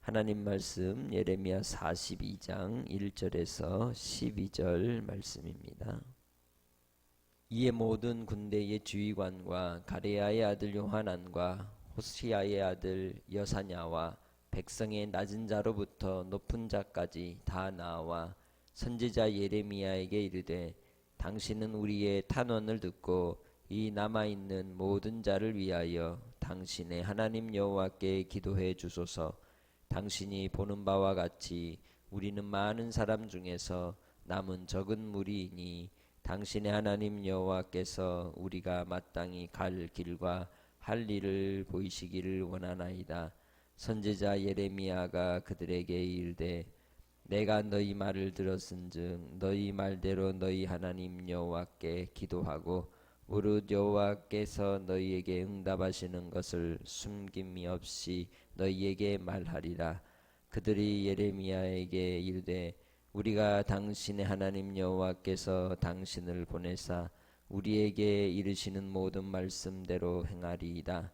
하나님 말씀 예레미야 42장 1절에서 12절 말씀입니다. 이에 모든 군대의 주의관과 가레야의 아들 요하난과 호시아의 아들 여사냐와 백성의 낮은 자로부터 높은 자까지 다 나와 선지자 예레미야에게 이르되 당신은 우리의 탄원을 듣고 이 남아있는 모든 자를 위하여 당신의 하나님 여호와께 기도해 주소서. 당신이 보는 바와 같이 우리는 많은 사람 중에서 남은 적은 무리이니 당신의 하나님 여호와께서 우리가 마땅히 갈 길과 할 일을 보이시기를 원하나이다. 선지자 예레미야가 그들에게 이르되 내가 너희 말을 들었은즉 너희 말대로 너희 하나님 여호와께 기도하고 무릇 여호와께서 너희에게 응답하시는 것을 숨김이 없이 너희에게 말하리라. 그들이 예레미야에게 이르되 우리가 당신의 하나님 여호와께서 당신을 보내사 우리에게 이르시는 모든 말씀대로 행하리이다.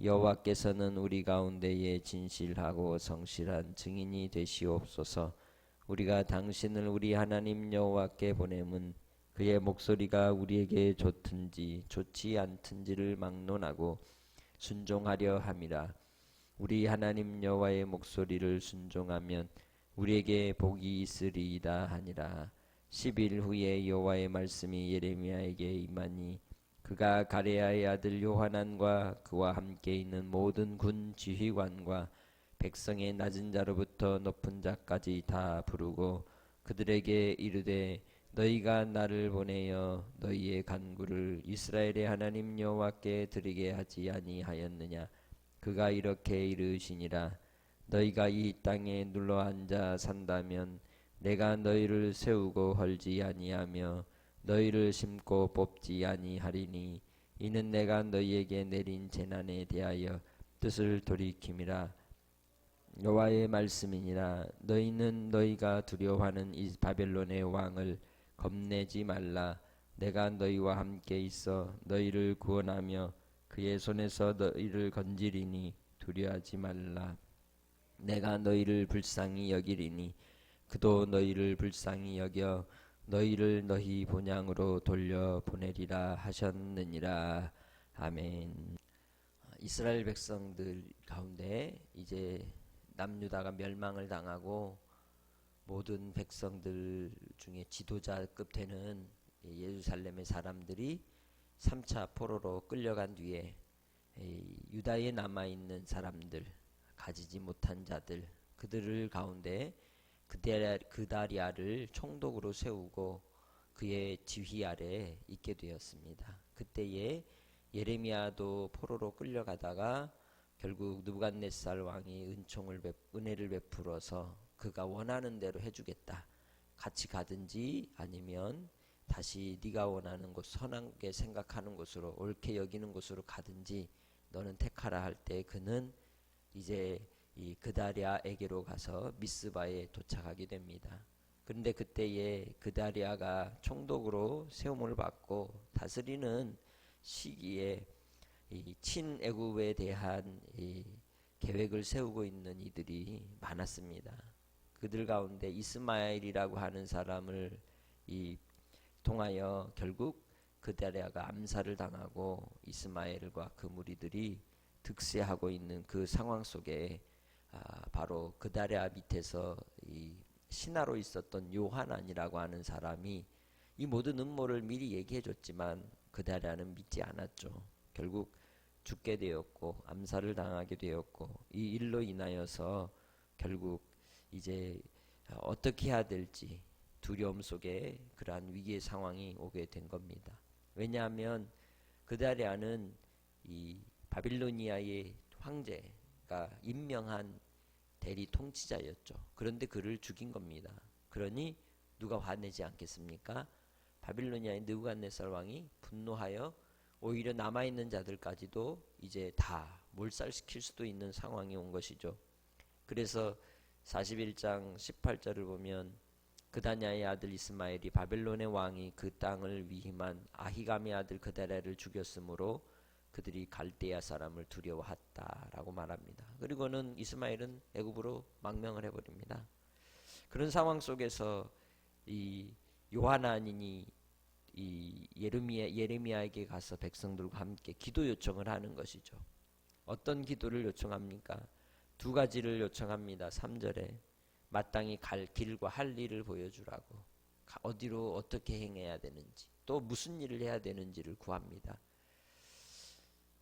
여호와께서는 우리 가운데에 진실하고 성실한 증인이 되시옵소서. 우리가 당신을 우리 하나님 여호와께 보냄은 그의 목소리가 우리에게 좋든지 좋지 않든지를 막론하고 순종하려 함이라. 우리 하나님 여호와의 목소리를 순종하면 우리에게 복이 있으리이다 하니라. 10일 후에 여호와의 말씀이 예레미야에게 임하니 그가 가레야의 아들 요하난과 그와 함께 있는 모든 군 지휘관과 백성의 낮은 자로부터 높은 자까지 다 부르고 그들에게 이르되 너희가 나를 보내어 너희의 간구를 이스라엘의 하나님 여호와께 드리게 하지 아니하였느냐. 그가 이렇게 이르시니라. 너희가 이 땅에 눌러 앉아 산다면 내가 너희를 세우고 헐지 아니하며 너희를 심고 뽑지 아니하리니 이는 내가 너희에게 내린 재난에 대하여 뜻을 돌이킴이라. 여호와의 말씀이니라. 너희는 너희가 두려워하는 이 바벨론의 왕을 겁내지 말라. 내가 너희와 함께 있어 너희를 구원하며 그의 손에서 너희를 건지리니 두려워하지 말라. 내가 너희를 불쌍히 여기리니 그도 너희를 불쌍히 여겨 너희를 너희 본향으로 돌려 보내리라 하셨느니라. 아멘. 이스라엘 백성들 가운데 이제 남유다가 멸망을 당하고 모든 백성들 중에 지도자급 되는 예루살렘의 사람들이 3차 포로로 끌려간 뒤에 유다에 남아있는 사람들, 가지지 못한 자들, 그들을 가운데 그다리아를 총독으로 세우고 그의 지휘 아래 있게 되었습니다. 그때에 예레미야도 포로로 끌려가다가 결국 느부갓네살 왕이 은혜를 베풀어서 그가 원하는 대로 해주겠다. 같이 가든지 아니면 다시 네가 원하는 곳, 선하게 생각하는 곳으로, 옳게 여기는 곳으로 가든지 너는 택하라 할 때 그는 이제 이 그다리아에게로 가서 미스바에 도착하게 됩니다. 그런데 그때에 그다리아가 총독으로 세움을 받고 다스리는 시기에 이 친애굽에 대한 이 계획을 세우고 있는 이들이 많았습니다. 그들 가운데 이스마엘이라고 하는 사람을 통하여 결국 그다리아가 암살을 당하고 이스마엘과 그 무리들이 득세하고 있는 그 상황 속에 바로 그다리아 밑에서 이 신하로 있었던 요하난이라고 하는 사람이 이 모든 음모를 미리 얘기해 줬지만 그다리아는 믿지 않았죠. 결국 죽게 되었고 암살을 당하게 되었고 이 일로 인하여서 결국 이제 어떻게 해야 될지 두려움 속에 그러한 위기의 상황이 오게 된 겁니다. 왜냐하면 그다리아는 이 바빌로니아의 황제가 임명한 대리 통치자였죠. 그런데 그를 죽인 겁니다. 그러니 누가 화내지 않겠습니까? 바빌로니아의 느부갓네살 왕이 분노하여 오히려 남아있는 자들까지도 이제 다 몰살시킬 수도 있는 상황이 온 것이죠. 그래서 41장 18절을 보면 그다냐의 아들 이스마엘이 바벨론의 왕이 그 땅을 위임한 아히감의 아들 그다리아를 죽였으므로 그들이 갈대아 사람을 두려워했다라고 말합니다. 그리고는 이스마엘은 애굽으로 망명을 해버립니다. 그런 상황 속에서 이 요하나니 이 예레미야에게 가서 백성들과 함께 기도 요청을 하는 것이죠. 어떤 기도를 요청합니까? 두 가지를 요청합니다. 3절에 마땅히 갈 길과 할 일을 보여주라고, 어디로 어떻게 행해야 되는지, 또 무슨 일을 해야 되는지를 구합니다.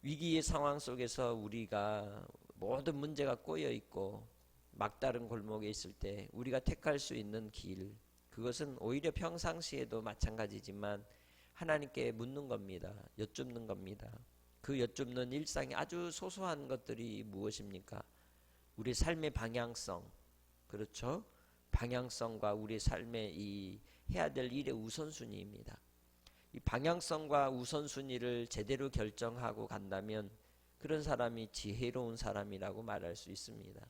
위기의 상황 속에서 우리가 모든 문제가 꼬여 있고 막다른 골목에 있을 때 우리가 택할 수 있는 길, 그것은 오히려 평상시에도 마찬가지지만 하나님께 묻는 겁니다. 여쭙는 겁니다. 그 여쭙는 일상의 아주 소소한 것들이 무엇입니까? 우리 삶의 방향성, 그렇죠? 방향성과 우리 삶의 이 해야 될 일의 우선순위입니다. 이 방향성과 우선순위를 제대로 결정하고 간다면 그런 사람이 지혜로운 사람이라고 말할 수 있습니다.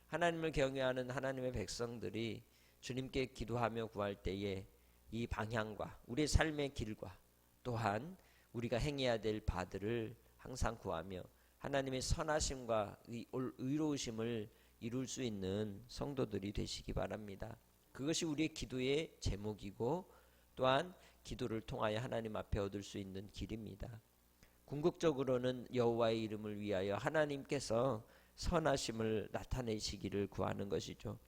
하나님을 경외하는 하나님의 백성들이 주님께 기도하며 구할 때에 이 방향과 우리의 삶의 길과 또한 우리가 행해야 될 바들을 항상 구하며 하나님의 선하심과 의로우심을 이룰 수 있는 성도들이 되시기 바랍니다. 그것이 우리의 기도의 제목이고 또한 기도를 통하여 하나님 앞에 얻을 수 있는 길입니다. 궁극적으로는 여호와의 이름을 위하여 하나님께서 선하심을 나타내시기를 구하는 것이죠.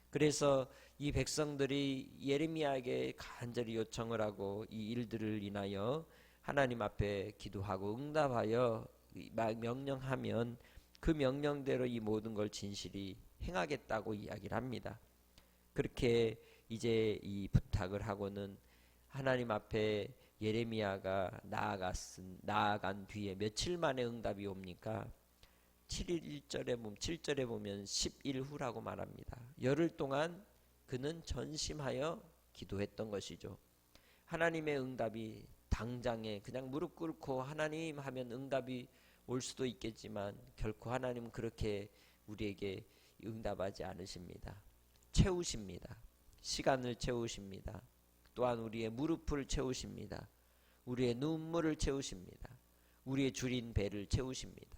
그래서 이 백성들이 예레미야에게 간절히 요청을 하고 이 일들을 인하여 하나님 앞에 기도하고 응답하여 명령하면 그 명령대로 이 모든 걸 진실이 행하겠다고 이야기를 합니다. 그렇게 이제 이 부탁을 하고는 하나님 앞에 예레미야가 나아간 뒤에 며칠 만에 응답이 옵니까? 7절에 보면 10일 후라고 말합니다. 열흘 동안 그는 전심하여 기도했던 것이죠. 하나님의 응답이 당장에 그냥 무릎 꿇고 하나님 하면 응답이 올 수도 있겠지만 결코 하나님은 그렇게 우리에게 응답하지 않으십니다. 채우십니다. 시간을 채우십니다. 또한 우리의 무릎을 채우십니다. 우리의 눈물을 채우십니다. 우리의 줄인 배를 채우십니다.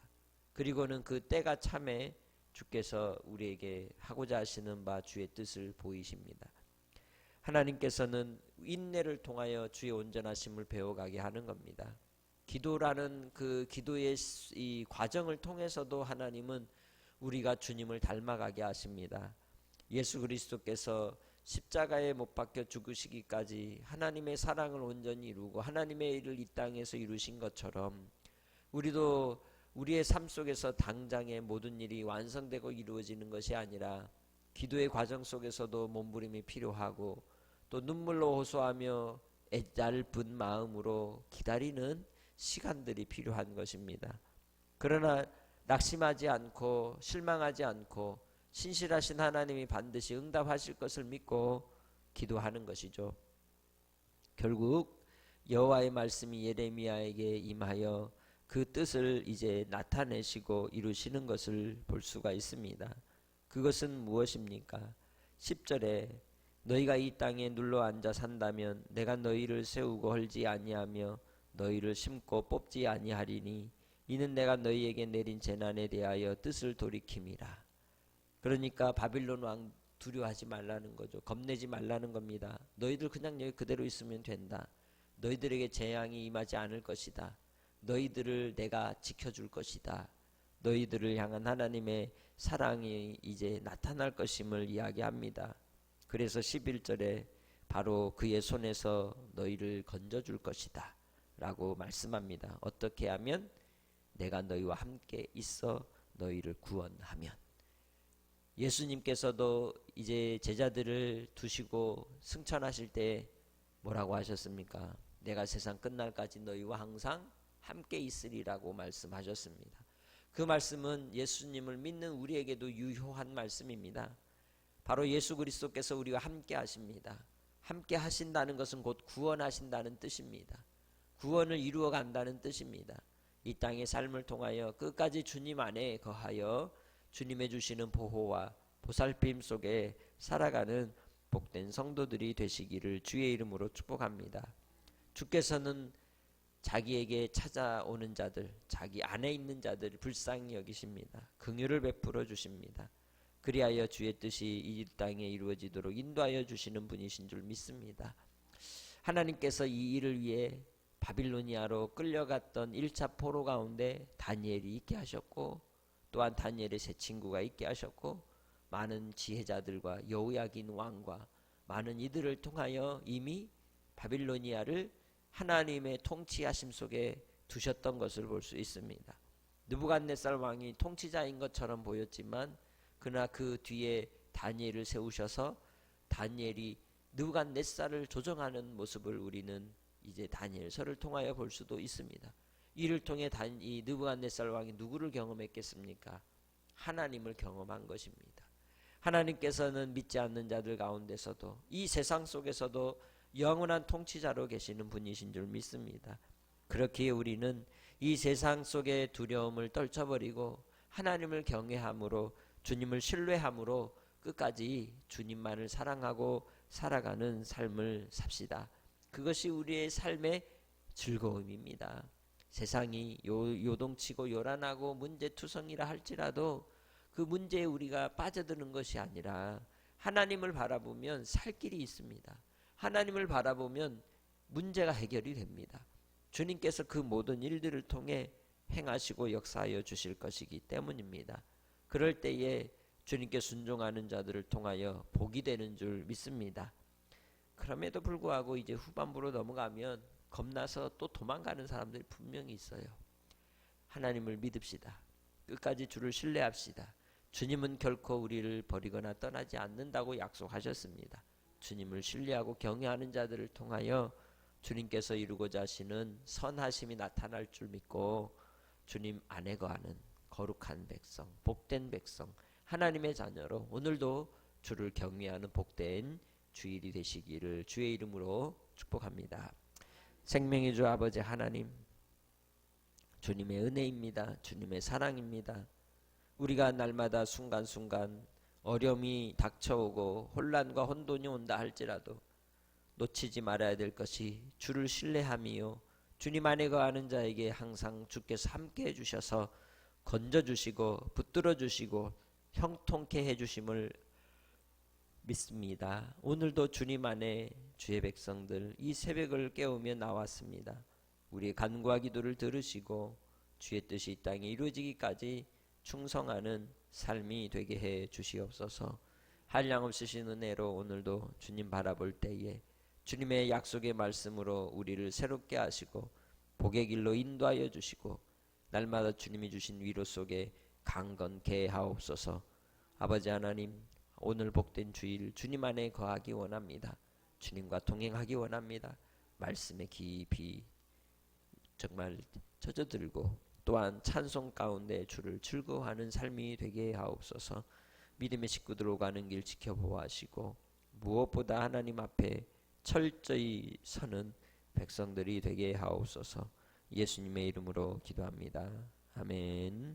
그리고는 그 때가 참에 주께서 우리에게 하고자 하시는 바 주의 뜻을 보이십니다. 하나님께서는 인내를 통하여 주의 온전하심을 배워가게 하는 겁니다. 기도라는 그 기도의 이 과정을 통해서도 하나님은 우리가 주님을 닮아가게 하십니다. 예수 그리스도께서 십자가에 못 박혀 죽으시기까지 하나님의 사랑을 온전히 이루고 하나님의 일을 이 땅에서 이루신 것처럼 우리도 우리의 삶 속에서 당장의 모든 일이 완성되고 이루어지는 것이 아니라 기도의 과정 속에서도 몸부림이 필요하고 또 눈물로 호소하며 애달픈 마음으로 기다리는 시간들이 필요한 것입니다. 그러나 낙심하지 않고 실망하지 않고 신실하신 하나님이 반드시 응답하실 것을 믿고 기도하는 것이죠. 결국 여호와의 말씀이 예레미야에게 임하여 그 뜻을 이제 나타내시고 이루시는 것을 볼 수가 있습니다. 그것은 무엇입니까? 10절에 너희가 이 땅에 눌러 앉아 산다면 내가 너희를 세우고 헐지 아니하며 너희를 심고 뽑지 아니하리니 이는 내가 너희에게 내린 재난에 대하여 뜻을 돌이킴이라. 그러니까 바빌론 왕 두려워하지 말라는 거죠. 겁내지 말라는 겁니다. 너희들 그냥 여기 그대로 있으면 된다. 너희들에게 재앙이 임하지 않을 것이다. 너희들을 내가 지켜줄 것이다. 너희들을 향한 하나님의 사랑이 이제 나타날 것임을 이야기합니다. 그래서 11절에 바로 그의 손에서 너희를 건져줄 것이다 라고 말씀합니다. 어떻게 하면? 내가 너희와 함께 있어 너희를 구원하면. 예수님께서도 이제 제자들을 두시고 승천하실 때 뭐라고 하셨습니까? 내가 세상 끝날까지 너희와 항상 함께 있으리라고 말씀하셨습니다. 그 말씀은 예수님을 믿는 우리에게도 유효한 말씀입니다. 바로 예수 그리스도께서 우리와 함께 하십니다. 함께 하신다는 것은 곧 구원하신다는 뜻입니다. 구원을 이루어 간다는 뜻입니다. 이 땅의 삶을 통하여 끝까지 주님 안에 거하여 주님의 주시는 보호와 보살핌 속에 살아가는 복된 성도들이 되시기를 주의 이름으로 축복합니다. 주께서는 자기에게 찾아오는 자들, 자기 안에 있는 자들을 불쌍히 여기십니다. 긍휼을 베풀어 주십니다. 그리하여 주의 뜻이 이 땅에 이루어지도록 인도하여 주시는 분이신 줄 믿습니다. 하나님께서 이 일을 위해 바빌로니아로 끌려갔던 1차 포로 가운데 다니엘이 있게 하셨고, 또한 다니엘의 세 친구가 있게 하셨고, 많은 지혜자들과 여호야긴 왕과 많은 이들을 통하여 이미 바빌로니아를 하나님의 통치하심 속에 두셨던 것을 볼 수 있습니다. 느부갓네살 왕이 통치자인 것처럼 보였지만 그러나 그 뒤에 다니엘을 세우셔서 다니엘이 느부갓네살을 조정하는 모습을 우리는 이제 다니엘서를 통하여 볼 수도 있습니다. 이를 통해 이 느부갓네살 왕이 누구를 경험했겠습니까? 하나님을 경험한 것입니다. 하나님께서는 믿지 않는 자들 가운데서도 이 세상 속에서도 영원한 통치자로 계시는 분이신 줄 믿습니다. 그렇기에 우리는 이 세상 속의 두려움을 떨쳐버리고 하나님을 경외함으로, 주님을 신뢰함으로 끝까지 주님만을 사랑하고 살아가는 삶을 삽시다. 그것이 우리의 삶의 즐거움입니다. 세상이 요동치고 요란하고 문제투성이라 할지라도 그 문제에 우리가 빠져드는 것이 아니라 하나님을 바라보면 살 길이 있습니다. 하나님을 바라보면 문제가 해결이 됩니다. 주님께서 그 모든 일들을 통해 행하시고 역사하여 주실 것이기 때문입니다. 그럴 때에 주님께 순종하는 자들을 통하여 복이 되는 줄 믿습니다. 그럼에도 불구하고 이제 후반부로 넘어가면 겁나서 또 도망가는 사람들이 분명히 있어요. 하나님을 믿읍시다. 끝까지 주를 신뢰합시다. 주님은 결코 우리를 버리거나 떠나지 않는다고 약속하셨습니다. 주님을 신뢰하고 경외하는 자들을 통하여 주님께서 이루고자 하시는 선하심이 나타날 줄 믿고 주님 안에 거하는 거룩한 백성, 복된 백성, 하나님의 자녀로 오늘도 주를 경외하는 복된 주일이 되시기를 주의 이름으로 축복합니다. 생명의 주 아버지 하나님, 주님의 은혜입니다. 주님의 사랑입니다. 우리가 날마다 순간순간 어려움이 닥쳐오고 혼란과 혼돈이 온다 할지라도 놓치지 말아야 될 것이 주를 신뢰함이요, 주님 안에 거하는 자에게 항상 주께서 함께 해주셔서 건져주시고 붙들어주시고 형통케 해주심을 믿습니다. 오늘도 주님 안에 주의 백성들 이 새벽을 깨우며 나왔습니다. 우리의 간구와 기도를 들으시고 주의 뜻이 이 땅에 이루어지기까지 충성하는 삶이 되게 해 주시옵소서. 한량없으신 은혜로 오늘도 주님 바라볼 때에 주님의 약속의 말씀으로 우리를 새롭게 하시고 복의 길로 인도하여 주시고 날마다 주님이 주신 위로 속에 강건케 하옵소서. 아버지 하나님, 오늘 복된 주일 주님 안에 거하기 원합니다. 주님과 동행하기 원합니다. 말씀에 깊이 정말 젖어들고 또한 찬송 가운데 주를 즐거워하는 삶이 되게 하옵소서. 믿음의 식구들 오가는 길 지켜보아하시고 무엇보다 하나님 앞에 철저히 서는 백성들이 되게 하옵소서. 예수님의 이름으로 기도합니다. 아멘.